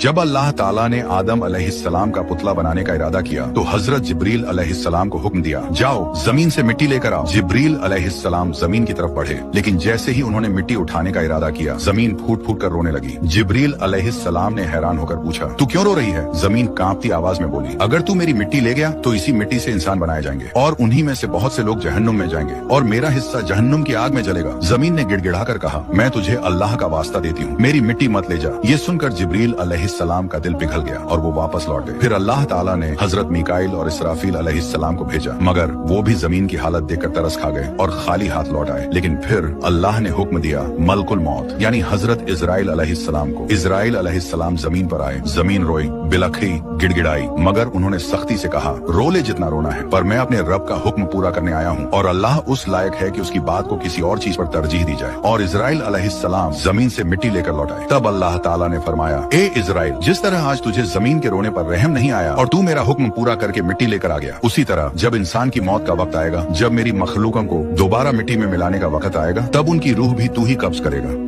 जब अल्लाह ताला ने आदम अलैहिस्सलाम का पुतला बनाने का इरादा किया तो हजरत जिब्रील अलैहिस्सलाम को हुक्म दिया, जाओ जमीन से मिट्टी लेकर आओ। जिब्रील अलैहिस्सलाम जमीन की तरफ बढ़े, लेकिन जैसे ही उन्होंने मिट्टी उठाने का इरादा किया, जमीन फूट फूट कर रोने लगी। जिब्रील अलैहिस्सलाम ने हैरान होकर पूछा, तू क्यों रो रही है? जमीन कांपती आवाज में बोली, अगर तू मेरी मिट्टी ले गया तो इसी मिट्टी से इंसान बनाए जाएंगे और उन्हीं में से बहुत से लोग जहन्नुम में जाएंगे और मेरा हिस्सा जहन्नुम की आग में जलेगा। जमीन ने गिड़गिड़ा कर कहा, मैं तुझे अल्लाह का वास्ता देती हूँ, मेरी मिट्टी मत ले जा। ये सुनकर जिब्रील अलैहिस्सलाम का दिल पिघल गया और वो वापस लौट गए। फिर अल्लाह ताला ने हजरत मीकाईल और इसराफील अलैहिस्सलाम को भेजा, मगर वो भी जमीन की हालत देखकर तरस खा गए और खाली हाथ लौट आए। लेकिन फिर अल्लाह ने हुक्म दिया मलकुल मौत यानी हजरत इजराइल अलैहिस्सलाम को। इजराइल अलैहिस्सलाम जमीन पर आए, जमीन रोई, बिलखी, गिड़गिड़ाई, मगर उन्होंने सख्ती से कहा, रो ले जितना रोना है, पर मैं अपने रब का हुक्म पूरा करने आया हूँ और अल्लाह उस लायक है कि उसकी बात को किसी और चीज पर तरजीह दी जाए। और इजराइल अलैहिस्सलाम जमीन से मिट्टी लेकर लौट आए। तब अल्लाह ताला ने फरमाया, ए इजराइल, जिस तरह आज तुझे जमीन के रोने पर रहम नहीं आया और तू मेरा हुक्म पूरा करके मिट्टी लेकर आ गया, उसी तरह जब इंसान की मौत का वक्त आएगा, जब मेरी मखलूकों को दोबारा मिट्टी में मिलाने का वक्त आएगा, तब उनकी रूह भी तू ही कब्ज करेगा।